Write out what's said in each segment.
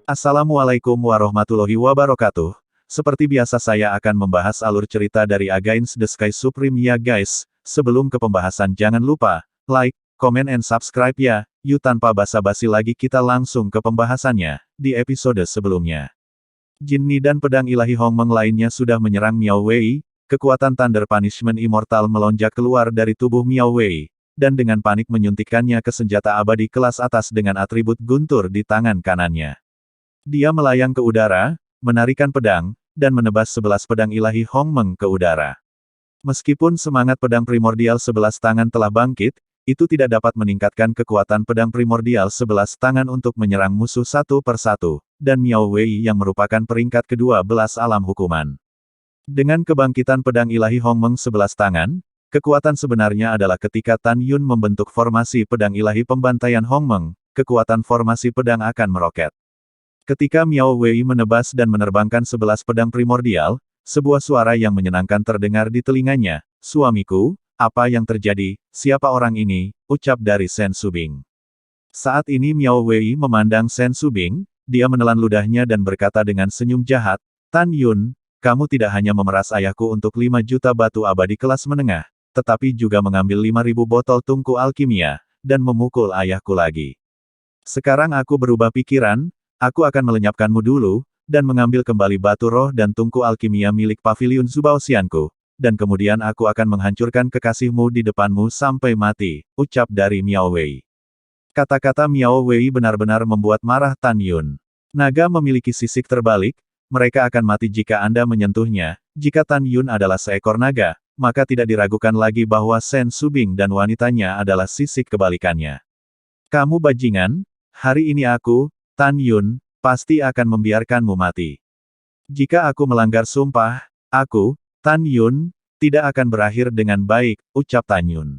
Assalamualaikum warahmatullahi wabarakatuh. Seperti biasa saya akan membahas alur cerita dari Against the Sky Supreme ya guys. Sebelum ke pembahasan jangan lupa, like, comment and subscribe ya. Yuk tanpa basa-basi lagi kita langsung ke pembahasannya. Di episode sebelumnya, Jinni dan pedang ilahi Hongmeng lainnya sudah menyerang Miao Wei. Kekuatan Thunder Punishment Immortal melonjak keluar dari tubuh Miao Wei, dan dengan panik menyuntikkannya ke senjata abadi kelas atas dengan atribut guntur di tangan kanannya. Dia melayang ke udara, menarikan pedang, dan menebas 11 pedang ilahi Hongmeng ke udara. Meskipun semangat pedang primordial 11 tangan telah bangkit, itu tidak dapat meningkatkan kekuatan pedang primordial 11 tangan untuk menyerang musuh satu persatu, dan Miao Wei yang merupakan peringkat ke-12 alam hukuman. Dengan kebangkitan pedang ilahi Hongmeng 11 tangan, kekuatan sebenarnya adalah ketika Tan Yun membentuk formasi pedang ilahi pembantaian Hongmeng, kekuatan formasi pedang akan meroket. Ketika Miao Wei menebas dan menerbangkan 11 pedang primordial, sebuah suara yang menyenangkan terdengar di telinganya. "Suamiku, apa yang terjadi? Siapa orang ini?" ucap dari Shen Subing. Saat ini Miao Wei memandang Shen Subing, dia menelan ludahnya dan berkata dengan senyum jahat, "Tan Yun, kamu tidak hanya memeras ayahku untuk 5 juta batu abadi kelas menengah, tetapi juga mengambil 5.000 botol tungku alkimia, dan memukul ayahku lagi. Sekarang aku berubah pikiran. Aku akan melenyapkanmu dulu, dan mengambil kembali batu roh dan tungku alkimia milik pavilion Zubaosianku, dan kemudian aku akan menghancurkan kekasihmu di depanmu sampai mati," ucap dari Miao Wei. Kata-kata Miao Wei benar-benar membuat marah Tan Yun. Naga memiliki sisik terbalik, mereka akan mati jika Anda menyentuhnya. Jika Tan Yun adalah seekor naga, maka tidak diragukan lagi bahwa Shen Subing dan wanitanya adalah sisik kebalikannya. "Kamu bajingan, hari ini aku, Tan Yun, pasti akan membiarkanmu mati. Jika aku melanggar sumpah, aku, Tan Yun, tidak akan berakhir dengan baik," ucap Tan Yun.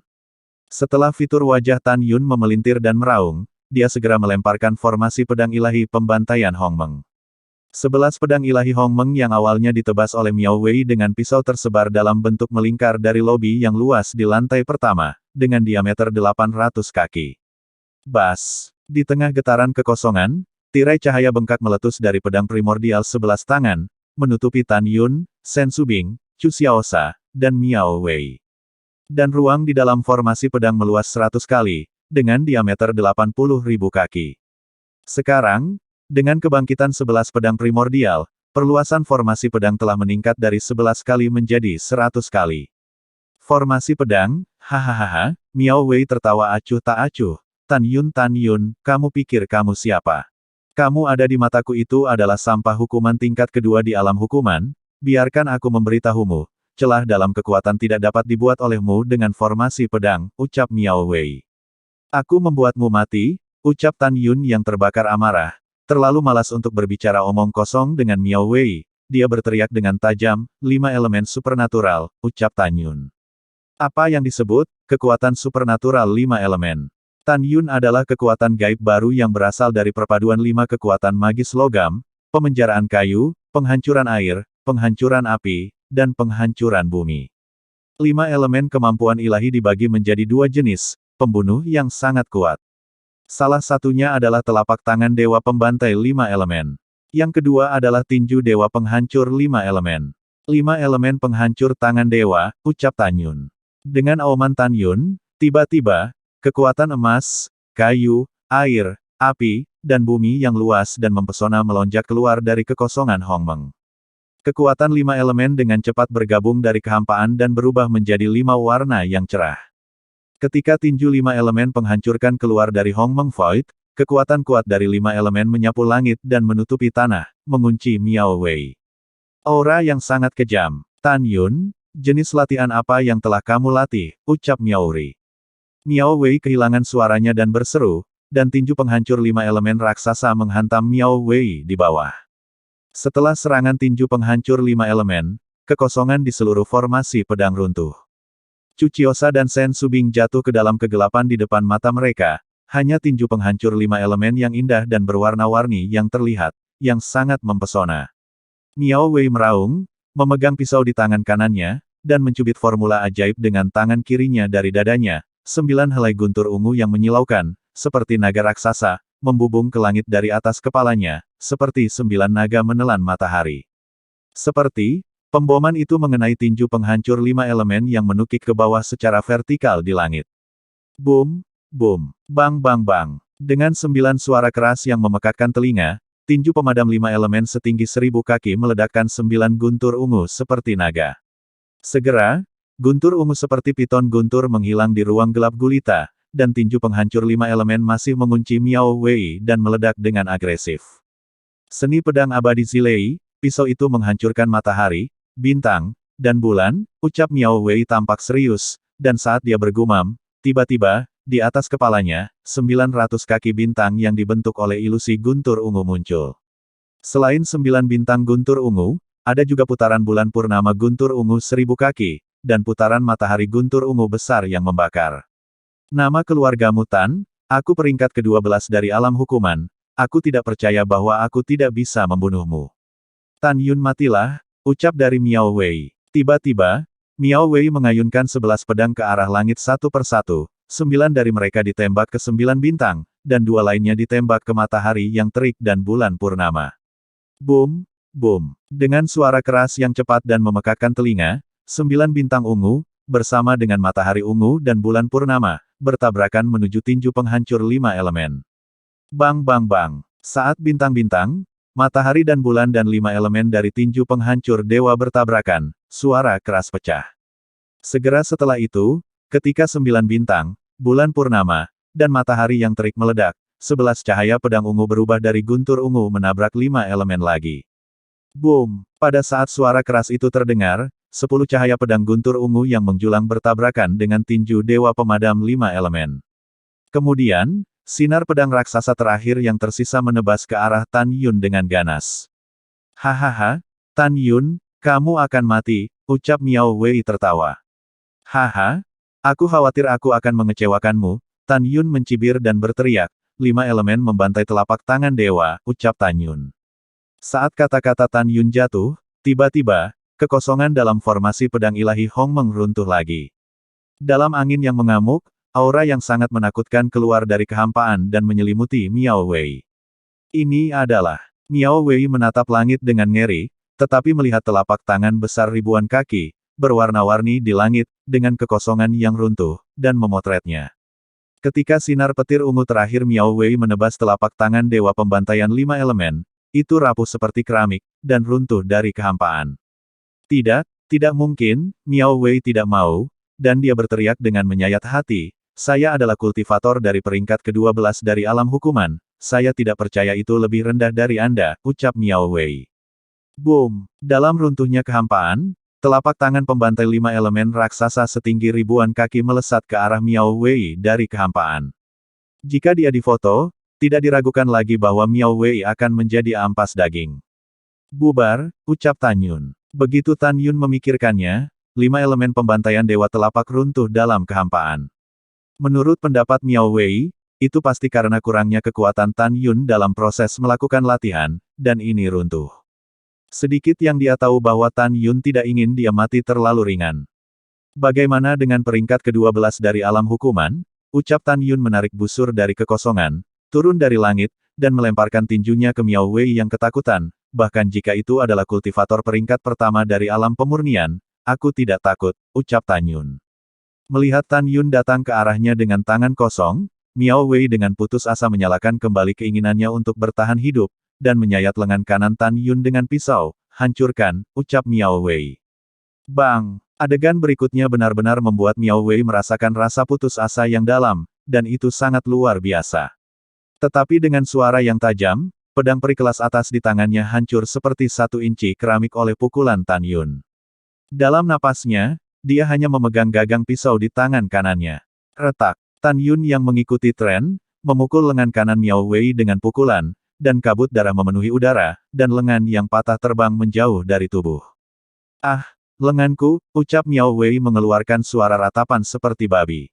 Setelah fitur wajah Tan Yun memelintir dan meraung, dia segera melemparkan formasi pedang ilahi pembantaian Hongmeng. 11 pedang ilahi Hongmeng yang awalnya ditebas oleh Miao Wei dengan pisau tersebar dalam bentuk melingkar dari lobi yang luas di lantai pertama, dengan diameter 800 kaki. Bas! Di tengah getaran kekosongan, tirai cahaya bengkak meletus dari pedang primordial 11 tangan, menutupi Tan Yun, Shen Subing, Chu Xiaosha, dan Miao Wei. Dan ruang di dalam formasi pedang meluas 100 kali, dengan diameter 80.000 kaki. Sekarang, dengan kebangkitan 11 pedang primordial, perluasan formasi pedang telah meningkat dari 11 kali menjadi 100 kali. "Formasi pedang, hahaha," Miao Wei tertawa acuh tak acuh. Tan Yun, kamu pikir kamu siapa? Kamu ada di mataku itu adalah sampah hukuman tingkat kedua di alam hukuman, biarkan aku memberitahumu, celah dalam kekuatan tidak dapat dibuat olehmu dengan formasi pedang, ucap Miao Wei. "Aku membuatmu mati," ucap Tan Yun yang terbakar amarah. Terlalu malas untuk berbicara omong kosong dengan Miao Wei, dia berteriak dengan tajam, 5 elemen supernatural, ucap Tan Yun. "Apa yang disebut, kekuatan supernatural 5 elemen? Tan Yun adalah kekuatan gaib baru yang berasal dari perpaduan 5 kekuatan magis logam, pemenjaraan kayu, penghancuran air, penghancuran api, dan penghancuran bumi. 5 elemen kemampuan ilahi dibagi menjadi 2 jenis, pembunuh yang sangat kuat. Salah satunya adalah telapak tangan dewa pembantai 5 elemen. Yang kedua adalah tinju dewa penghancur 5 elemen. 5 elemen penghancur tangan dewa, ucap Tan Yun. Dengan auman Tan Yun, tiba-tiba, kekuatan emas, kayu, air, api, dan bumi yang luas dan mempesona melonjak keluar dari kekosongan Hongmeng. Kekuatan 5 elemen dengan cepat bergabung dari kehampaan dan berubah menjadi 5 warna yang cerah. Ketika tinju 5 elemen penghancurkan keluar dari Hongmeng Void, kekuatan kuat dari 5 elemen menyapu langit dan menutupi tanah, mengunci Miao Wei. Aura yang sangat kejam. "Tan Yun, jenis latihan apa yang telah kamu latih?" ucap Miao Wei. Miao Wei kehilangan suaranya dan berseru, dan tinju penghancur 5 elemen raksasa menghantam Miao Wei di bawah. Setelah serangan tinju penghancur 5 elemen, kekosongan di seluruh formasi pedang runtuh. Chu Xiaosha dan Shen Subing jatuh ke dalam kegelapan di depan mata mereka, hanya tinju penghancur 5 elemen yang indah dan berwarna-warni yang terlihat, yang sangat mempesona. Miao Wei meraung, memegang pisau di tangan kanannya, dan mencubit formula ajaib dengan tangan kirinya dari dadanya. 9 helai guntur ungu yang menyilaukan, seperti naga raksasa, membubung ke langit dari atas kepalanya, seperti 9 naga menelan matahari. Seperti, pemboman itu mengenai tinju penghancur 5 elemen yang menukik ke bawah secara vertikal di langit. Boom, boom, bang bang bang. Dengan 9 suara keras yang memekakkan telinga, tinju pemadam 5 elemen setinggi 1000 kaki meledakkan 9 guntur ungu seperti naga. Segera, guntur ungu seperti piton guntur menghilang di ruang gelap gulita, dan tinju penghancur 5 elemen masih mengunci Miao Wei dan meledak dengan agresif. Seni pedang abadi Zilei, pisau itu menghancurkan matahari, bintang, dan bulan, ucap Miao Wei tampak serius, dan saat dia bergumam, tiba-tiba, di atas kepalanya, 900 kaki bintang yang dibentuk oleh ilusi guntur ungu muncul. Selain 9 bintang guntur ungu, ada juga putaran bulan purnama guntur ungu 1000 kaki, dan putaran matahari guntur ungu besar yang membakar. Nama keluargamu Tan, aku peringkat ke-12 dari alam hukuman, aku tidak percaya bahwa aku tidak bisa membunuhmu. Tan Yun matilah, ucap dari Miao Wei. Tiba-tiba, Miao Wei mengayunkan 11 pedang ke arah langit satu persatu, 9 dari mereka ditembak ke 9 bintang, dan 2 lainnya ditembak ke matahari yang terik dan bulan purnama. Boom, boom. Dengan suara keras yang cepat dan memekakkan telinga, 9 bintang ungu, bersama dengan matahari ungu dan bulan purnama, bertabrakan menuju tinju penghancur 5 elemen. Bang bang bang. Saat bintang-bintang, matahari dan bulan dan 5 elemen dari tinju penghancur dewa bertabrakan, suara keras pecah. Segera setelah itu, ketika 9 bintang, bulan purnama, dan matahari yang terik meledak, 11 cahaya pedang ungu berubah dari guntur ungu menabrak 5 elemen lagi. Boom! Pada saat suara keras itu terdengar, 10 cahaya pedang guntur ungu yang menjulang bertabrakan dengan tinju dewa pemadam 5 elemen. Kemudian, sinar pedang raksasa terakhir yang tersisa menebas ke arah Tan Yun dengan ganas. Hahaha, Tan Yun, kamu akan mati, ucap Miao Wei tertawa. Haha, aku khawatir aku akan mengecewakanmu, Tan Yun mencibir dan berteriak, 5 elemen membantai telapak tangan dewa, ucap Tan Yun. Saat kata-kata Tan Yun jatuh, tiba-tiba, kekosongan dalam formasi pedang ilahi Hongmeng runtuh lagi. Dalam angin yang mengamuk, aura yang sangat menakutkan keluar dari kehampaan dan menyelimuti Miao Wei. Ini adalah, Miao Wei menatap langit dengan ngeri, tetapi melihat telapak tangan besar ribuan kaki, berwarna-warni di langit, dengan kekosongan yang runtuh, dan memotretnya. Ketika sinar petir ungu terakhir Miao Wei menebas telapak tangan dewa pembantaian 5 elemen, itu rapuh seperti keramik, dan runtuh dari kehampaan. Tidak, tidak mungkin, Miao Wei tidak mau, dan dia berteriak dengan menyayat hati, saya adalah kultivator dari peringkat ke-12 dari alam hukuman, saya tidak percaya itu lebih rendah dari Anda, ucap Miao Wei. Boom! Dalam runtuhnya kehampaan, telapak tangan pembantai 5 elemen raksasa setinggi ribuan kaki melesat ke arah Miao Wei dari kehampaan. Jika dia difoto, tidak diragukan lagi bahwa Miao Wei akan menjadi ampas daging. Bubar, ucap Tan Yun. Begitu Tan Yun memikirkannya, 5 elemen pembantaian dewa telapak runtuh dalam kehampaan. Menurut pendapat Miao Wei, itu pasti karena kurangnya kekuatan Tan Yun dalam proses melakukan latihan, dan ini runtuh. Sedikit yang dia tahu bahwa Tan Yun tidak ingin dia mati terlalu ringan. Bagaimana dengan peringkat ke-12 dari alam hukuman? Ucap Tan Yun menarik busur dari kekosongan, turun dari langit, dan melemparkan tinjunya ke Miao Wei yang ketakutan, bahkan jika itu adalah kultivator peringkat pertama dari alam pemurnian, aku tidak takut, ucap Tan Yun. Melihat Tan Yun datang ke arahnya dengan tangan kosong, Miao Wei dengan putus asa menyalakan kembali keinginannya untuk bertahan hidup, dan menyayat lengan kanan Tan Yun dengan pisau, hancurkan, ucap Miao Wei. Bang! Adegan berikutnya benar-benar membuat Miao Wei merasakan rasa putus asa yang dalam, dan itu sangat luar biasa. Tetapi dengan suara yang tajam, pedang peri kelas atas di tangannya hancur seperti 1 inci keramik oleh pukulan Tan Yun. Dalam napasnya, dia hanya memegang gagang pisau di tangan kanannya. Retak. Tan Yun yang mengikuti tren, memukul lengan kanan Miao Wei dengan pukulan, dan kabut darah memenuhi udara, dan lengan yang patah terbang menjauh dari tubuh. Ah, lenganku, ucap Miao Wei mengeluarkan suara ratapan seperti babi.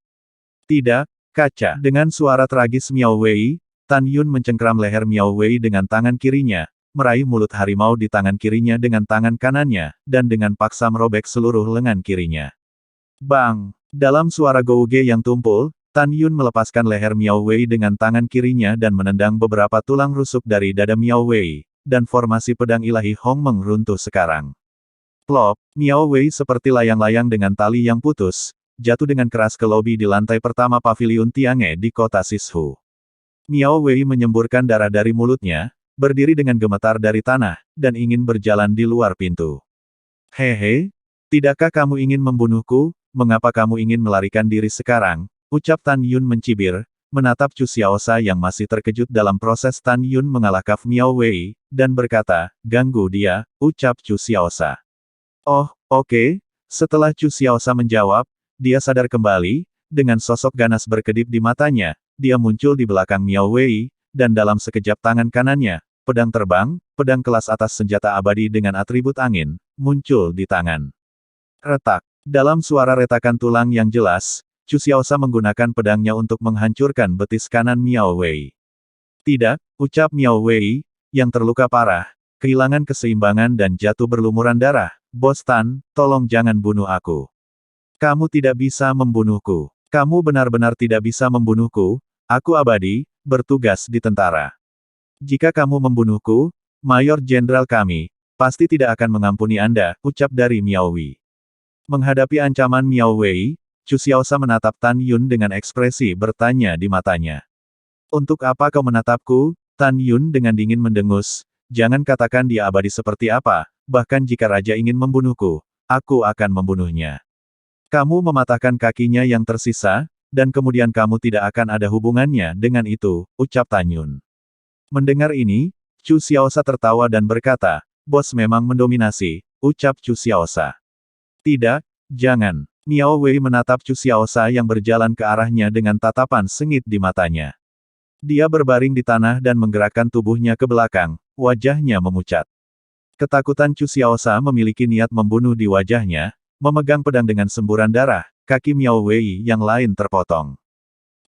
Tidak, kaca. Dengan suara tragis Miao Wei, Tan Yun mencengkeram leher Miao Wei dengan tangan kirinya, meraih mulut harimau di tangan kirinya dengan tangan kanannya, dan dengan paksa merobek seluruh lengan kirinya. Bang! Dalam suara gouge yang tumpul, Tan Yun melepaskan leher Miao Wei dengan tangan kirinya dan menendang beberapa tulang rusuk dari dada Miao Wei, dan formasi pedang ilahi Hong Meng runtuh sekarang. Plop, Miao Wei seperti layang-layang dengan tali yang putus, jatuh dengan keras ke lobi di lantai pertama paviliun Tiange di kota Sishu. Miao Wei menyemburkan darah dari mulutnya, berdiri dengan gemetar dari tanah, dan ingin berjalan di luar pintu. Hehe, tidakkah kamu ingin membunuhku? Mengapa kamu ingin melarikan diri sekarang? Ucap Tan Yun mencibir, menatap Chu Xiaosha yang masih terkejut dalam proses Tan Yun mengalahkan Miao Wei, dan berkata, ganggu dia, ucap Chu Xiaosha. Oh, oke. Setelah Chu Xiaosha menjawab, dia sadar kembali, dengan sosok ganas berkedip di matanya, dia muncul di belakang Miao Wei, dan dalam sekejap tangan kanannya, pedang terbang, pedang kelas atas senjata abadi dengan atribut angin, muncul di tangan. Retak. Dalam suara retakan tulang yang jelas, Chu Xiaosha menggunakan pedangnya untuk menghancurkan betis kanan Miao Wei. Tidak, ucap Miao Wei, yang terluka parah, kehilangan keseimbangan dan jatuh berlumuran darah. Bos Tan, tolong jangan bunuh aku. Kamu tidak bisa membunuhku. Kamu benar-benar tidak bisa membunuhku. Aku abadi, bertugas di tentara. Jika kamu membunuhku, Mayor Jenderal kami, pasti tidak akan mengampuni Anda, ucap dari Miao Wei. Menghadapi ancaman Miao Wei, Chu Xiaosha menatap Tan Yun dengan ekspresi bertanya di matanya. Untuk apa kau menatapku? Tan Yun dengan dingin mendengus, jangan katakan dia abadi seperti apa, bahkan jika raja ingin membunuhku, aku akan membunuhnya. Kamu mematahkan kakinya yang tersisa, dan kemudian kamu tidak akan ada hubungannya dengan itu, ucap Tan Yun. Mendengar ini, Chu Xiaosha tertawa dan berkata, bos memang mendominasi, ucap Chu Xiaosha. Tidak, jangan. Miao Wei menatap Chu Xiaosha yang berjalan ke arahnya dengan tatapan sengit di matanya. Dia berbaring di tanah dan menggerakkan tubuhnya ke belakang, wajahnya memucat. Ketakutan Chu Xiaosha memiliki niat membunuh di wajahnya, memegang pedang dengan semburan darah, kaki Miao Wei yang lain terpotong.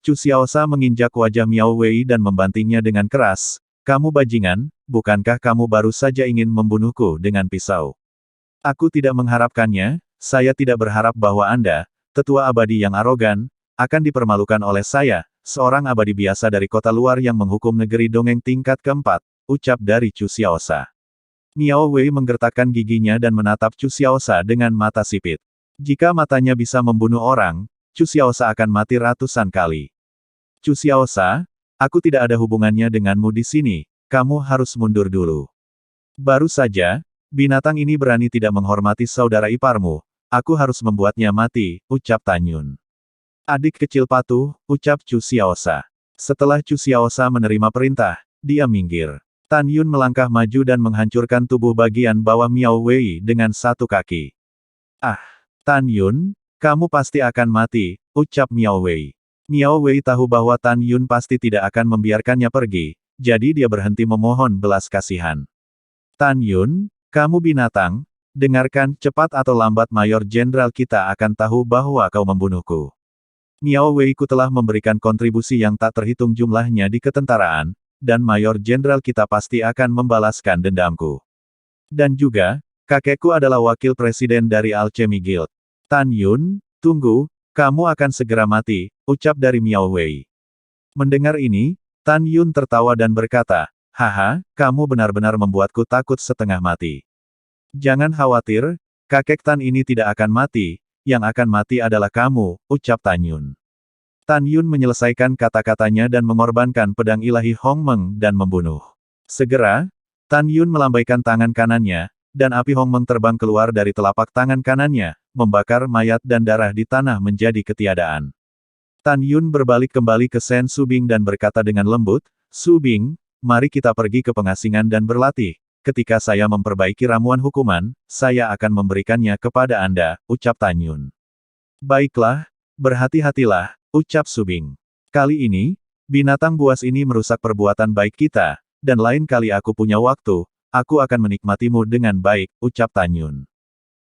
Chu Xiaosha menginjak wajah Miao Wei dan membantingnya dengan keras, kamu bajingan, bukankah kamu baru saja ingin membunuhku dengan pisau? Aku tidak mengharapkannya. Saya tidak berharap bahwa Anda, tetua abadi yang arogan, akan dipermalukan oleh saya, seorang abadi biasa dari kota luar yang menghukum negeri dongeng tingkat keempat, ucap dari Chu Xiaosha. Miao Wei menggertakkan giginya dan menatap Chu Xiaosha dengan mata sipit. Jika matanya bisa membunuh orang, Chu Xiaosha akan mati ratusan kali. Chu Xiaosha, aku tidak ada hubungannya denganmu di sini, kamu harus mundur dulu. Baru saja, binatang ini berani tidak menghormati saudara iparmu. Aku harus membuatnya mati, ucap Tan Yun. Adik kecil patuh, ucap Chu Xiaosha. Setelah Chu Xiaosha menerima perintah, dia minggir. Tan Yun melangkah maju dan menghancurkan tubuh bagian bawah Miao Wei dengan satu kaki. Ah, Tan Yun, kamu pasti akan mati, ucap Miao Wei. Miao Wei tahu bahwa Tan Yun pasti tidak akan membiarkannya pergi, jadi dia berhenti memohon belas kasihan. Tan Yun, kamu binatang. Dengarkan, cepat atau lambat Mayor Jenderal kita akan tahu bahwa kau membunuhku. Miao Wei ku telah memberikan kontribusi yang tak terhitung jumlahnya di ketentaraan, dan Mayor Jenderal kita pasti akan membalaskan dendamku. Dan juga, kakekku adalah wakil presiden dari Alchemy Guild. Tan Yun, tunggu, kamu akan segera mati, ucap dari Miao Wei. Mendengar ini, Tan Yun tertawa dan berkata, haha, kamu benar-benar membuatku takut setengah mati. Jangan khawatir, kakek Tan ini tidak akan mati, yang akan mati adalah kamu, ucap Tan Yun. Tan Yun menyelesaikan kata-katanya dan mengorbankan pedang ilahi Hong Meng dan membunuh. Segera, Tan Yun melambaikan tangan kanannya, dan api Hong Meng terbang keluar dari telapak tangan kanannya, membakar mayat dan darah di tanah menjadi ketiadaan. Tan Yun berbalik kembali ke Sen Subing dan berkata dengan lembut, Subing, mari kita pergi ke pengasingan dan berlatih. Ketika saya memperbaiki ramuan hukuman, saya akan memberikannya kepada Anda, ucap Tan Yun. Baiklah, berhati-hatilah, ucap Subing. Kali ini, binatang buas ini merusak perbuatan baik kita, dan lain kali aku punya waktu, aku akan menikmatimu dengan baik, ucap Tan Yun.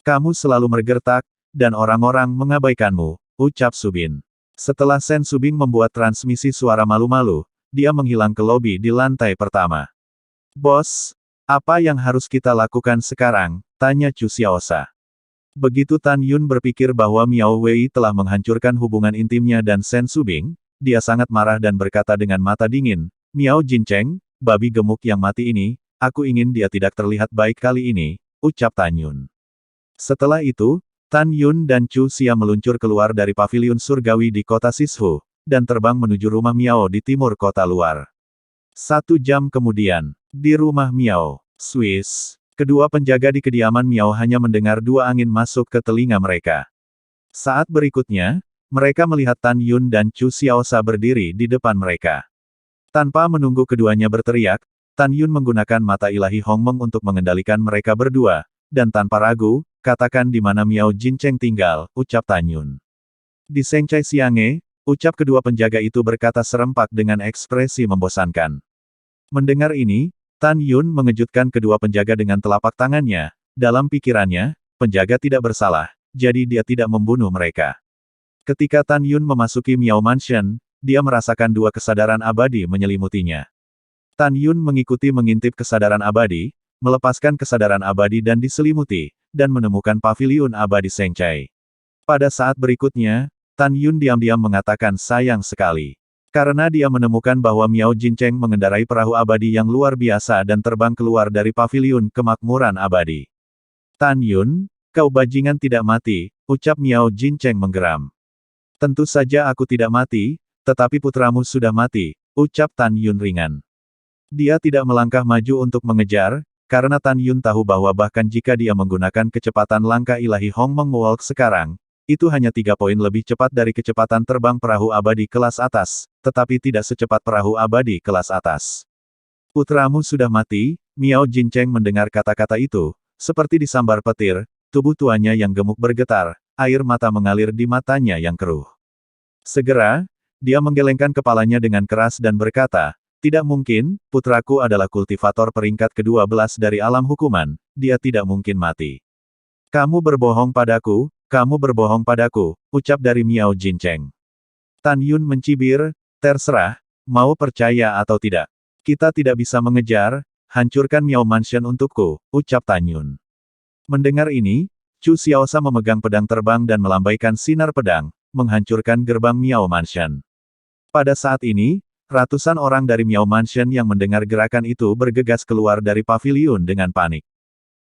Kamu selalu mergertak, dan orang-orang mengabaikanmu, ucap Subin. Setelah Sen Subing membuat transmisi suara malu-malu, dia menghilang ke lobi di lantai pertama. Bos, apa yang harus kita lakukan sekarang? Tanya Chu Xiaosha. Begitu Tan Yun berpikir bahwa Miao Wei telah menghancurkan hubungan intimnya dan Shen Subing, dia sangat marah dan berkata dengan mata dingin, Miao Jincheng, babi gemuk yang mati ini, aku ingin dia tidak terlihat baik kali ini, ucap Tan Yun. Setelah itu, Tan Yun dan Chu Xia meluncur keluar dari paviliun surgawi di kota Sishu, dan terbang menuju rumah Miao di timur kota luar. 1 jam kemudian, di rumah Miao, Swiss. Kedua penjaga di kediaman Miao hanya mendengar 2 angin masuk ke telinga mereka. Saat berikutnya, mereka melihat Tan Yun dan Chu Xiaosa berdiri di depan mereka. Tanpa menunggu keduanya berteriak, Tan Yun menggunakan mata ilahi Hongmeng untuk mengendalikan mereka berdua, dan tanpa ragu, katakan di mana Miao Jincheng tinggal, ucap Tan Yun. Di Sengcai Xiange, ucap kedua penjaga itu berkata serempak dengan ekspresi membosankan. Mendengar ini, Tan Yun mengejutkan kedua penjaga dengan telapak tangannya. Dalam pikirannya, penjaga tidak bersalah, jadi dia tidak membunuh mereka. Ketika Tan Yun memasuki Miao Mansion, dia merasakan 2 kesadaran abadi menyelimutinya. Tan Yun mengintip kesadaran abadi, melepaskan kesadaran abadi dan diselimuti, dan menemukan paviliun abadi Sengcai. Pada saat berikutnya, Tan Yun diam-diam mengatakan sayang sekali. Karena dia menemukan bahwa Miao Jincheng mengendarai perahu abadi yang luar biasa dan terbang keluar dari paviliun kemakmuran abadi. Tan Yun, kau bajingan tidak mati, ucap Miao Jincheng menggeram. Tentu saja aku tidak mati, tetapi putramu sudah mati, ucap Tan Yun ringan. Dia tidak melangkah maju untuk mengejar, karena Tan Yun tahu bahwa bahkan jika dia menggunakan kecepatan langkah ilahi Hongmeng Walk sekarang, itu hanya 3 poin lebih cepat dari kecepatan terbang perahu abadi kelas atas, tetapi tidak secepat perahu abadi kelas atas. Putramu sudah mati, Miao Jincheng mendengar kata-kata itu, seperti disambar petir, tubuh tuanya yang gemuk bergetar, air mata mengalir di matanya yang keruh. Segera, dia menggelengkan kepalanya dengan keras dan berkata, tidak mungkin, putraku adalah kultivator peringkat ke-12 dari alam hukuman, dia tidak mungkin mati. Kamu berbohong padaku, ucap dari Miao Jincheng. Tan Yun mencibir, terserah, mau percaya atau tidak. Kita tidak bisa mengejar, hancurkan Miao Mansion untukku, ucap Tan Yun. Mendengar ini, Chu Xiaosa memegang pedang terbang dan melambaikan sinar pedang, menghancurkan gerbang Miao Mansion. Pada saat ini, ratusan orang dari Miao Mansion yang mendengar gerakan itu bergegas keluar dari paviliun dengan panik.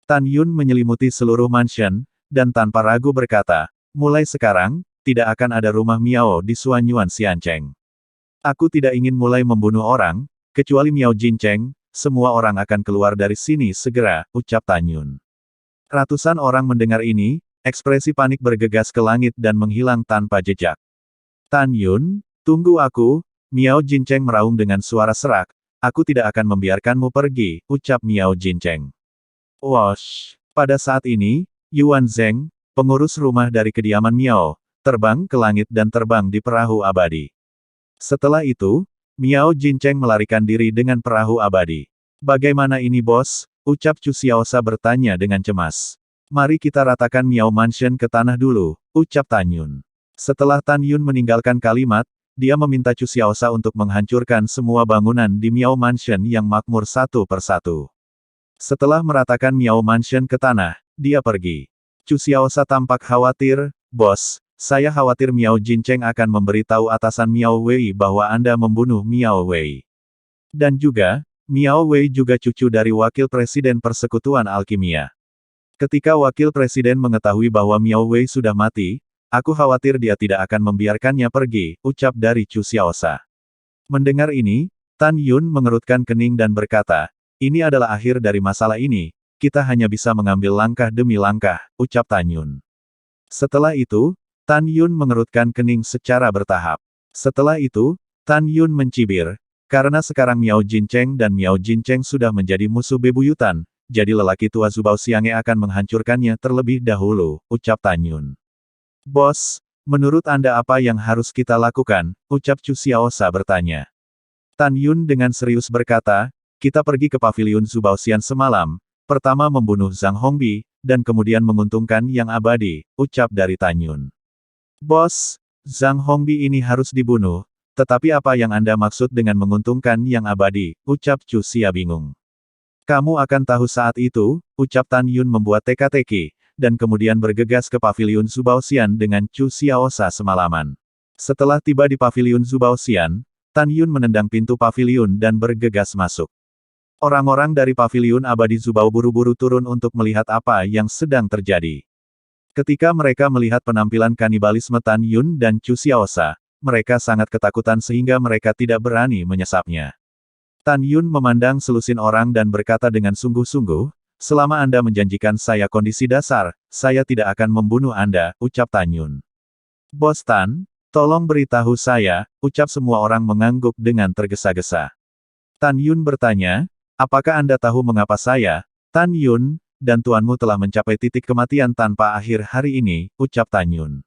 Tan Yun menyelimuti seluruh mansion, dan tanpa ragu berkata, mulai sekarang, tidak akan ada rumah Miao di Suanyuan Xiancheng. Aku tidak ingin mulai membunuh orang, kecuali Miao Jincheng, semua orang akan keluar dari sini segera, ucap Tan Yun. Ratusan orang mendengar ini, ekspresi panik bergegas ke langit dan menghilang tanpa jejak. Tan Yun, tunggu aku, Miao Jincheng meraung dengan suara serak, aku tidak akan membiarkanmu pergi, ucap Miao Jincheng. Wosh! Pada saat ini, Yuan Zheng, pengurus rumah dari kediaman Miao, terbang ke langit dan terbang di perahu abadi. Setelah itu, Miao Jincheng melarikan diri dengan perahu abadi. Bagaimana ini bos? Ucap Chu Xiaosa bertanya dengan cemas. Mari kita ratakan Miao Mansion ke tanah dulu, ucap Tan Yun. Setelah Tan Yun meninggalkan kalimat, dia meminta Chu Xiaosa untuk menghancurkan semua bangunan di Miao Mansion yang makmur satu persatu. Setelah meratakan Miao Mansion ke tanah, dia pergi. Chu Xiaosa tampak khawatir, bos, saya khawatir Miao Jincheng akan memberitahu atasan Miao Wei bahwa Anda membunuh Miao Wei. Dan juga, Miao Wei juga cucu dari wakil presiden persekutuan alkimia. Ketika wakil presiden mengetahui bahwa Miao Wei sudah mati, aku khawatir dia tidak akan membiarkannya pergi, ucap dari Chu Xiaosa. Mendengar ini, Tan Yun mengerutkan kening dan berkata, ini adalah akhir dari masalah ini, kita hanya bisa mengambil langkah demi langkah, ucap Tan Yun. Setelah itu, Tan Yun mengerutkan kening secara bertahap. Setelah itu, Tan Yun mencibir, karena sekarang Miao Jincheng dan Miao Jincheng sudah menjadi musuh bebuyutan, jadi lelaki tua Zubao Xiange akan menghancurkannya terlebih dahulu, ucap Tan Yun. Bos, menurut Anda apa yang harus kita lakukan, ucap Chu Xiaosa bertanya. Tan Yun dengan serius berkata, kita pergi ke paviliun Zubao Xian semalam, pertama membunuh Zhang Hongbi, dan kemudian menguntungkan yang abadi, ucap dari Tan Yun. Bos, Zhang Hongbi ini harus dibunuh, tetapi apa yang Anda maksud dengan menguntungkan yang abadi, ucap Chu Xia bingung. Kamu akan tahu saat itu, ucap Tan Yun membuat teka-teki, dan kemudian bergegas ke paviliun Zubaoxian dengan Chu Xiaosa semalaman. Setelah tiba di paviliun Zubaoxian, Tan Yun menendang pintu paviliun dan bergegas masuk. Orang-orang dari paviliun abadi Zubao buru-buru turun untuk melihat apa yang sedang terjadi. Ketika mereka melihat penampilan kanibalisme Tan Yun dan Chu Xiaosa, mereka sangat ketakutan sehingga mereka tidak berani menyesapnya. Tan Yun memandang selusin orang dan berkata dengan sungguh-sungguh, "Selama Anda menjanjikan saya kondisi dasar, saya tidak akan membunuh Anda," ucap Tan Yun. "Bos Tan, tolong beritahu saya," ucap semua orang mengangguk dengan tergesa-gesa. Tan Yun bertanya, "Apakah Anda tahu mengapa saya, Tan Yun, dan tuanmu telah mencapai titik kematian tanpa akhir hari ini?" ucap Tan Yun.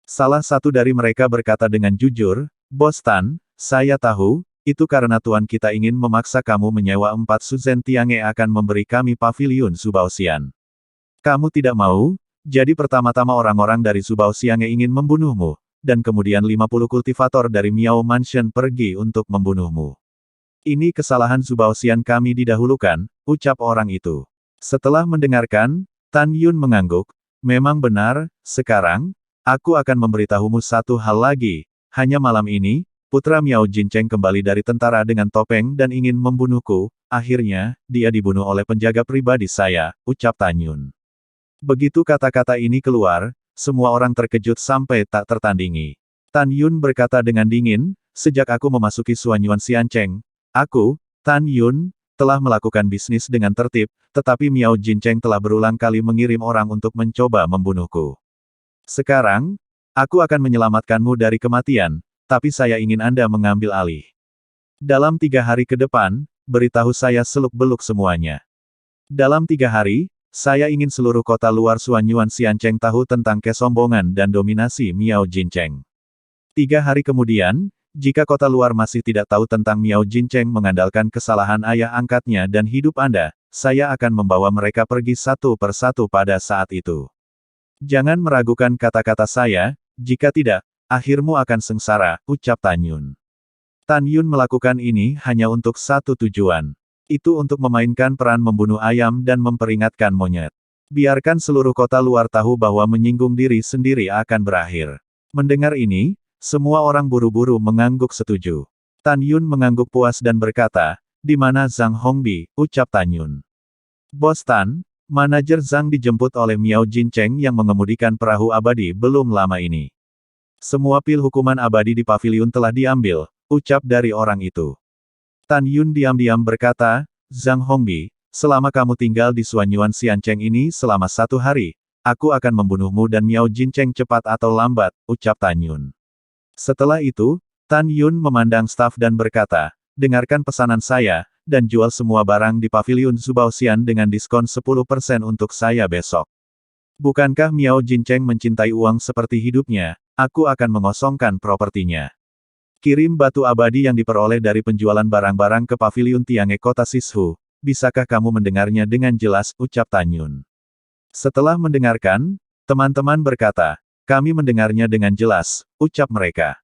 Salah satu dari mereka berkata dengan jujur, "Bos Tan, saya tahu, itu karena tuan kita ingin memaksa kamu menyewa 4 Suzhen Tiange akan memberi kami paviliun Zubaoxian. Kamu tidak mau, jadi pertama-tama orang-orang dari Zubaoxian ingin membunuhmu, dan kemudian 50 kultivator dari Miao Mansion pergi untuk membunuhmu. Ini kesalahan Zubaoxian kami didahulukan," ucap orang itu. Setelah mendengarkan, Tan Yun mengangguk, "Memang benar, sekarang, aku akan memberitahumu satu hal lagi, hanya malam ini, putra Miao Jincheng kembali dari tentara dengan topeng dan ingin membunuhku, akhirnya, dia dibunuh oleh penjaga pribadi saya," ucap Tan Yun. Begitu kata-kata ini keluar, semua orang terkejut sampai tak tertandingi. Tan Yun berkata dengan dingin, "Sejak aku memasuki Suanyuan Xiancheng, aku, Tan Yun, telah melakukan bisnis dengan tertib, tetapi Miao Jincheng telah berulang kali mengirim orang untuk mencoba membunuhku. Sekarang, aku akan menyelamatkanmu dari kematian, tapi saya ingin Anda mengambil alih. Dalam 3 hari ke depan, beritahu saya seluk-beluk semuanya. Dalam 3 hari, saya ingin seluruh kota luar Suanyuan Xiancheng tahu tentang kesombongan dan dominasi Miao Jincheng. 3 hari kemudian, jika kota luar masih tidak tahu tentang Miao Jincheng mengandalkan kesalahan ayah angkatnya dan hidup Anda, saya akan membawa mereka pergi satu persatu pada saat itu. Jangan meragukan kata-kata saya, jika tidak, akhirmu akan sengsara," ucap Tan Yun. Tan Yun melakukan ini hanya untuk satu tujuan. Itu untuk memainkan peran membunuh ayam dan memperingatkan monyet. Biarkan seluruh kota luar tahu bahwa menyinggung diri sendiri akan berakhir. Mendengar ini, semua orang buru-buru mengangguk setuju. Tan Yun mengangguk puas dan berkata, "Di mana Zhang Hongbi?" ucap Tan Yun. "Bos Tan, manajer Zhang dijemput oleh Miao Jincheng yang mengemudikan perahu abadi belum lama ini. Semua pil hukuman abadi di paviliun telah diambil," ucap dari orang itu. Tan Yun diam-diam berkata, "Zhang Hongbi, selama kamu tinggal di Suanyuan Xiancheng ini selama 1 hari, aku akan membunuhmu dan Miao Jincheng cepat atau lambat," ucap Tan Yun. Setelah itu, Tan Yun memandang staf dan berkata, "Dengarkan pesanan saya, dan jual semua barang di paviliun Zubaoxian dengan diskon 10% untuk saya besok. Bukankah Miao Jincheng mencintai uang seperti hidupnya? Aku akan mengosongkan propertinya. Kirim batu abadi yang diperoleh dari penjualan barang-barang ke paviliun Tiange kota Sishu. Bisakah kamu mendengarnya dengan jelas?" ucap Tan Yun. Setelah mendengarkan, teman-teman berkata, "Kami mendengarnya dengan jelas," ucap mereka.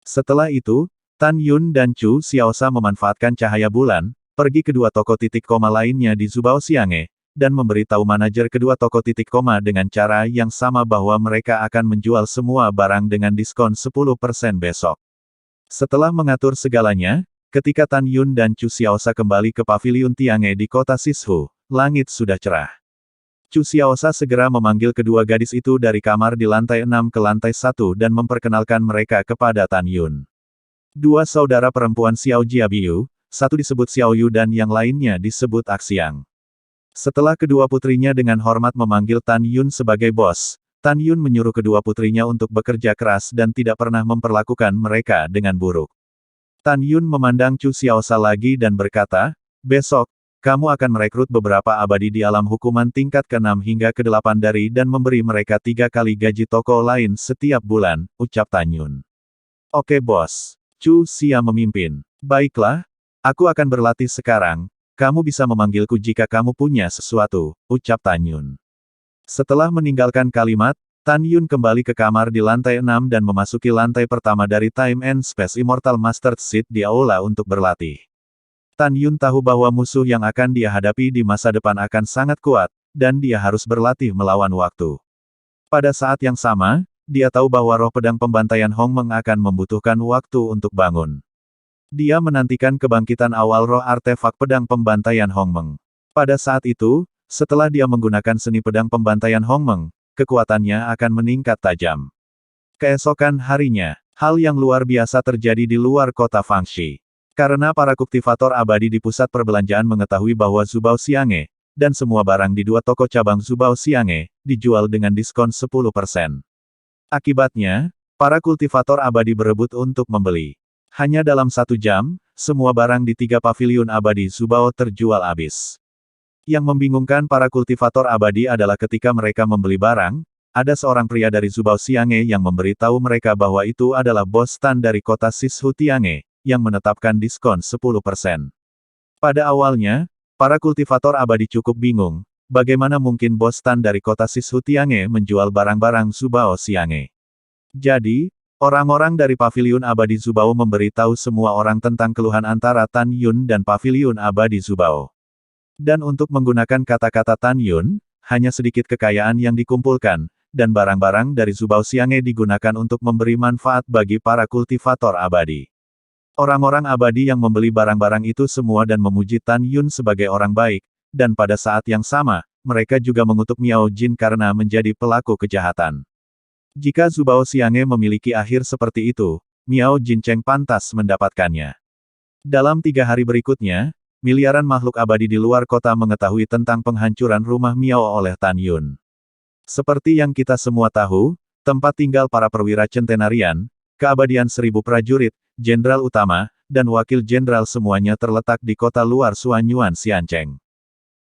Setelah itu, Tan Yun dan Chu Xiaosa memanfaatkan cahaya bulan, pergi ke 2 toko titik koma lainnya di Zubaoxiange, dan memberitahu manajer kedua toko titik koma dengan cara yang sama bahwa mereka akan menjual semua barang dengan diskon 10% besok. Setelah mengatur segalanya, ketika Tan Yun dan Chu Xiaosa kembali ke paviliun Tiange di kota Sishu, langit sudah cerah. Chu Xiaosa segera memanggil kedua gadis itu dari kamar di lantai 6 ke lantai 1 dan memperkenalkan mereka kepada Tan Yun. 2 saudara perempuan Xiao Jiabiyu, satu disebut Xiao Yu dan yang lainnya disebut Axiang. Setelah kedua putrinya dengan hormat memanggil Tan Yun sebagai bos, Tan Yun menyuruh kedua putrinya untuk bekerja keras dan tidak pernah memperlakukan mereka dengan buruk. Tan Yun memandang Chu Xiaosa lagi dan berkata, "Besok, kamu akan merekrut beberapa abadi di alam hukuman tingkat ke-6 hingga ke-8 dari dan memberi mereka 3 kali gaji toko lain setiap bulan," ucap Tan Yun. "Oke bos." Chu Xia memimpin. "Baiklah, aku akan berlatih sekarang. Kamu bisa memanggilku jika kamu punya sesuatu," ucap Tan Yun. Setelah meninggalkan kalimat, Tan Yun kembali ke kamar di lantai 6 dan memasuki lantai pertama dari Time and Space Immortal Master Seat di aula untuk berlatih. Tan Yun tahu bahwa musuh yang akan dia hadapi di masa depan akan sangat kuat, dan dia harus berlatih melawan waktu. Pada saat yang sama, dia tahu bahwa roh pedang pembantaian Hongmeng akan membutuhkan waktu untuk bangun. Dia menantikan kebangkitan awal roh artefak pedang pembantaian Hongmeng. Pada saat itu, setelah dia menggunakan seni pedang pembantaian Hongmeng, kekuatannya akan meningkat tajam. Keesokan harinya, hal yang luar biasa terjadi di luar kota Fangxi. Karena para kultivator abadi di pusat perbelanjaan mengetahui bahwa Zubao Xiang'e, dan semua barang di dua toko cabang Zubao Xiang'e, dijual dengan diskon 10%. Akibatnya, para kultivator abadi berebut untuk membeli. Hanya dalam 1 jam, semua barang di 3 paviliun abadi Zubao terjual habis. Yang membingungkan para kultivator abadi adalah ketika mereka membeli barang, ada seorang pria dari Zubao Xiang'e yang memberitahu mereka bahwa itu adalah bos stan dari kota Sishu Tiang'e, yang menetapkan diskon 10%. Pada awalnya, para kultivator abadi cukup bingung, bagaimana mungkin bos stan dari kota Sishu Tiang'e menjual barang-barang Zubao Xiang'e. Jadi, orang-orang dari paviliun abadi Zubao memberitahu semua orang tentang keluhan antara Tan Yun dan paviliun abadi Zubao. Dan untuk menggunakan kata-kata Tan Yun, hanya sedikit kekayaan yang dikumpulkan, dan barang-barang dari Zubao Xiang'e digunakan untuk memberi manfaat bagi para kultivator abadi. Orang-orang abadi yang membeli barang-barang itu semua dan memuji Tan Yun sebagai orang baik, dan pada saat yang sama, mereka juga mengutuk Miao Jin karena menjadi pelaku kejahatan. Jika Zubao Xiang'e memiliki akhir seperti itu, Miao Jin Cheng pantas mendapatkannya. Dalam 3 hari berikutnya, miliaran makhluk abadi di luar kota mengetahui tentang penghancuran rumah Miao oleh Tan Yun. Seperti yang kita semua tahu, tempat tinggal para perwira centenarian, keabadian 1000 prajurit, jenderal utama, dan wakil jenderal semuanya terletak di kota luar Suanyuan Xiancheng.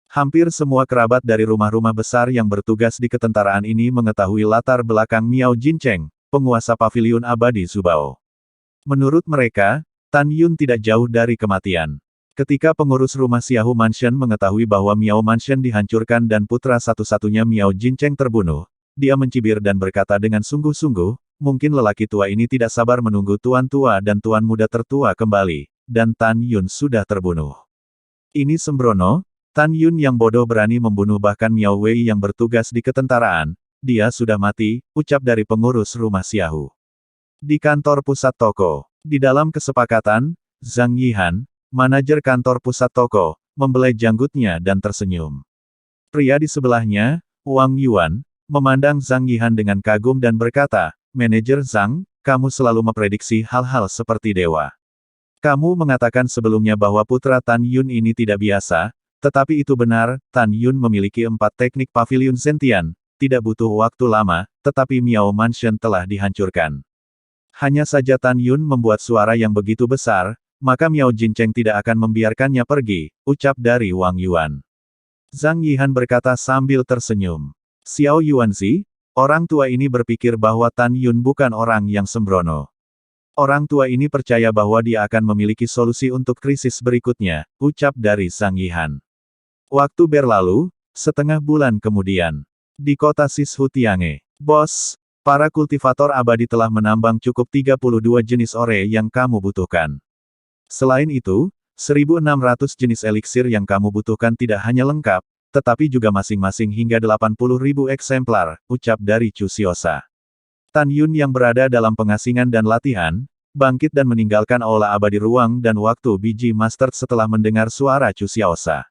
Hampir semua kerabat dari rumah-rumah besar yang bertugas di ketentaraan ini mengetahui latar belakang Miao Jincheng, penguasa paviliun abadi Zubao. Menurut mereka, Tan Yun tidak jauh dari kematian. Ketika pengurus rumah Xiahu Mansion mengetahui bahwa Miao Mansion dihancurkan dan putra satu-satunya Miao Jincheng terbunuh, dia mencibir dan berkata dengan sungguh-sungguh, mungkin lelaki tua ini tidak sabar menunggu tuan tua dan tuan muda tertua kembali, dan Tan Yun sudah terbunuh. Ini sembrono, Tan Yun yang bodoh berani membunuh bahkan Miao Wei yang bertugas di ketentaraan, dia sudah mati, ucap dari pengurus rumah Xiahu. Di kantor pusat toko, di dalam kesepakatan, Zhang Yihan, manajer kantor pusat toko, membelai janggutnya dan tersenyum. Pria di sebelahnya, Wang Yuan, memandang Zhang Yihan dengan kagum dan berkata, "Manajer Zhang, kamu selalu memprediksi hal-hal seperti dewa. Kamu mengatakan sebelumnya bahwa putra Tan Yun ini tidak biasa, tetapi itu benar, Tan Yun memiliki 4 teknik paviliun sentian, tidak butuh waktu lama, tetapi Miao Mansion telah dihancurkan. Hanya saja Tan Yun membuat suara yang begitu besar, maka Miao Jincheng tidak akan membiarkannya pergi," ucap dari Wang Yuan. Zhang Yihan berkata sambil tersenyum. Xiao Yuanzi, orang tua ini berpikir bahwa Tan Yun bukan orang yang sembrono. Orang tua ini percaya bahwa dia akan memiliki solusi untuk krisis berikutnya, ucap dari Zhang Yihan. Waktu berlalu, setengah bulan kemudian. Di kota Sishu Tiang'e, bos, para kultivator abadi telah menambang cukup 32 jenis ore yang kamu butuhkan. Selain itu, 1.600 jenis eliksir yang kamu butuhkan tidak hanya lengkap, tetapi juga masing-masing hingga 80.000 eksemplar, ucap dari Chu Xiosa. Tan Yun yang berada dalam pengasingan dan latihan, bangkit dan meninggalkan aula abadi ruang dan waktu biji mustard setelah mendengar suara Chu Xiosa.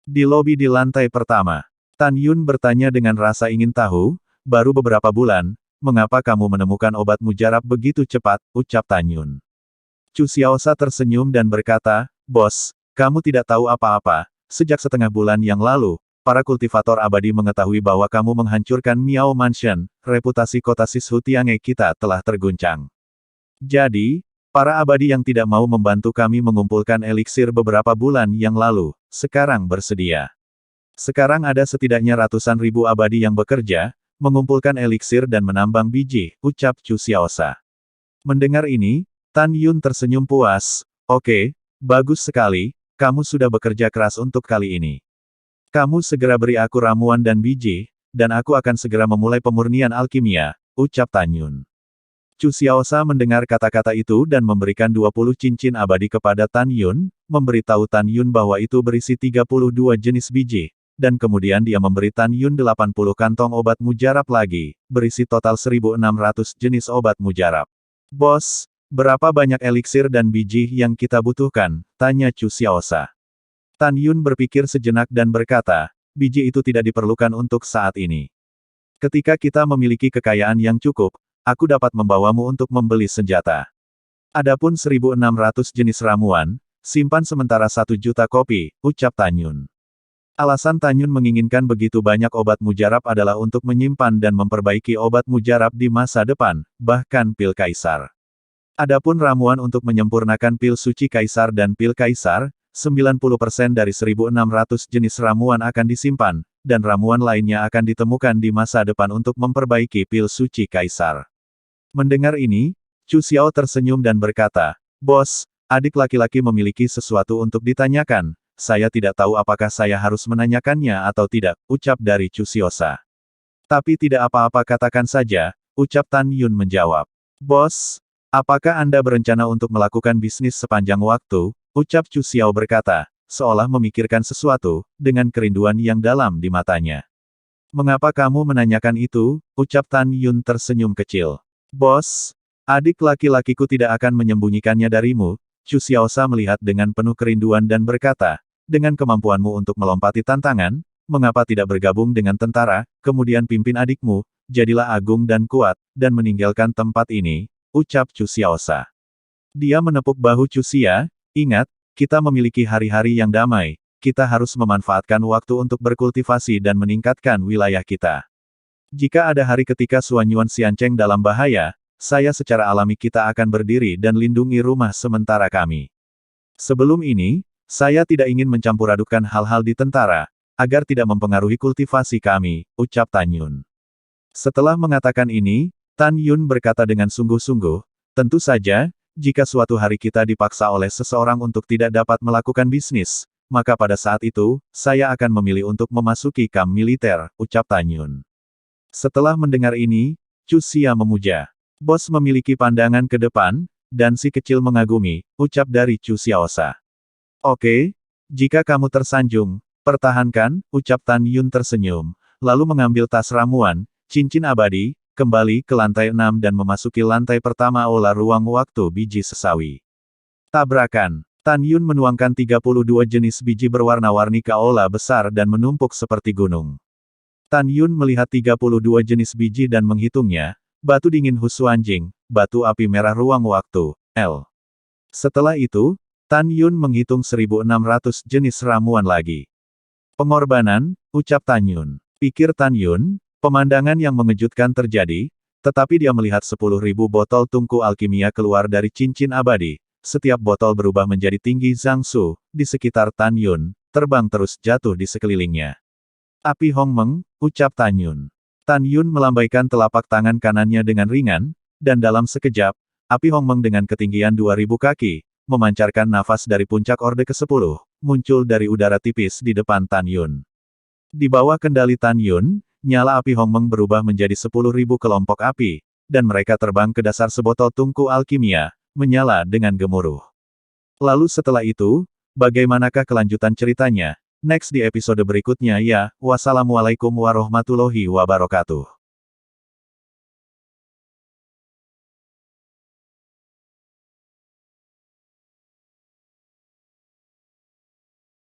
Di lobi di lantai pertama, Tan Yun bertanya dengan rasa ingin tahu, "Baru beberapa bulan, mengapa kamu menemukan obat mujarab begitu cepat?" ucap Tan Yun. Chu Xiosa tersenyum dan berkata, "Bos, kamu tidak tahu apa-apa, sejak setengah bulan yang lalu, para kultivator abadi mengetahui bahwa kamu menghancurkan Miao Mansion, reputasi kota Sishu Tiang'e kita telah terguncang. Jadi, para abadi yang tidak mau membantu kami mengumpulkan eliksir beberapa bulan yang lalu, sekarang bersedia. Sekarang ada setidaknya ratusan ribu abadi yang bekerja, mengumpulkan eliksir dan menambang biji," ucap Chu Xiosa. Mendengar ini, Tan Yun tersenyum puas, "Oke, bagus sekali, kamu sudah bekerja keras untuk kali ini. Kamu segera beri aku ramuan dan biji, dan aku akan segera memulai pemurnian alkimia," ucap Tan Yun. Chu Xiosa mendengar kata-kata itu dan memberikan 20 cincin abadi kepada Tan Yun, memberitahu Tan Yun bahwa itu berisi 32 jenis biji, dan kemudian dia memberi Tan Yun 80 kantong obat mujarab lagi, berisi total 1.600 jenis obat mujarab. Bos, berapa banyak eliksir dan biji yang kita butuhkan? Tanya Chu Xiaosha. Tan Yun berpikir sejenak dan berkata, biji itu tidak diperlukan untuk saat ini. Ketika kita memiliki kekayaan yang cukup, aku dapat membawamu untuk membeli senjata. Adapun 1.600 jenis ramuan, simpan sementara 1 juta kopi, ucap Tan Yun. Alasan Tan Yun menginginkan begitu banyak obat mujarab adalah untuk menyimpan dan memperbaiki obat mujarab di masa depan, bahkan pil kaisar. Adapun ramuan untuk menyempurnakan pil suci kaisar dan pil kaisar, 90% dari 1.600 jenis ramuan akan disimpan, dan ramuan lainnya akan ditemukan di masa depan untuk memperbaiki pil suci kaisar. Mendengar ini, Chu Xiao tersenyum dan berkata, Bos, adik laki-laki memiliki sesuatu untuk ditanyakan. Saya tidak tahu apakah saya harus menanyakannya atau tidak, ucap dari Chu Xiaosha. Tapi tidak apa-apa, katakan saja, ucap Tan Yun menjawab. Bos, apakah Anda berencana untuk melakukan bisnis sepanjang waktu? Ucap Chu Xiao berkata, seolah memikirkan sesuatu, dengan kerinduan yang dalam di matanya. Mengapa kamu menanyakan itu? Ucap Tan Yun tersenyum kecil. Bos, adik laki-lakiku tidak akan menyembunyikannya darimu. Chu Xiaosha melihat dengan penuh kerinduan dan berkata, dengan kemampuanmu untuk melompati tantangan, mengapa tidak bergabung dengan tentara, kemudian pimpin adikmu, jadilah agung dan kuat, dan meninggalkan tempat ini, ucap Chu Xiaosha. Dia menepuk bahu Chu Xia, ingat, kita memiliki hari-hari yang damai, kita harus memanfaatkan waktu untuk berkultivasi dan meningkatkan wilayah kita. Jika ada hari ketika Suanyuan Xiancheng dalam bahaya, saya secara alami kita akan berdiri dan lindungi rumah sementara kami. Sebelum ini, saya tidak ingin mencampur-adukan hal-hal di tentara, agar tidak mempengaruhi kultivasi kami, ucap Tan Yun. Setelah mengatakan ini, Tan Yun berkata dengan sungguh-sungguh, tentu saja, jika suatu hari kita dipaksa oleh seseorang untuk tidak dapat melakukan bisnis, maka pada saat itu, saya akan memilih untuk memasuki kamp militer, ucap Tan Yun. Setelah mendengar ini, Chu Xia memuja. Bos memiliki pandangan ke depan, dan si kecil mengagumi, ucap dari Chu Xiaosha. Oke, jika kamu tersanjung, pertahankan, ucap Tan Yun tersenyum, lalu mengambil tas ramuan, cincin abadi, kembali ke lantai 6 dan memasuki lantai pertama aula ruang waktu biji sesawi. Tabrakan. Tan Yun menuangkan 32 jenis biji berwarna-warni ke aula besar dan menumpuk seperti gunung. Tan Yun melihat 32 jenis biji dan menghitungnya, batu dingin Husuanjing, batu api merah ruang waktu, L. Setelah itu, Tan Yun menghitung 1.600 jenis ramuan lagi. Pengorbanan, ucap Tan Yun. Pikir Tan Yun, pemandangan yang mengejutkan terjadi, tetapi dia melihat 10.000 botol tungku alkimia keluar dari cincin abadi. Setiap botol berubah menjadi tinggi Zhangsu, di sekitar Tan Yun, terbang terus jatuh di sekelilingnya. Api Hongmeng, ucap Tan Yun. Tan Yun melambaikan telapak tangan kanannya dengan ringan, dan dalam sekejap, api Hongmeng dengan ketinggian 2.000 kaki, memancarkan nafas dari puncak orde ke-10, muncul dari udara tipis di depan Tan Yun. Di bawah kendali Tan Yun, nyala api Hongmeng berubah menjadi 10.000 kelompok api, dan mereka terbang ke dasar sebotol tungku alkimia, menyala dengan gemuruh. Lalu setelah itu, bagaimanakah kelanjutan ceritanya? Next di episode berikutnya ya, wassalamualaikum warahmatullahi wabarakatuh.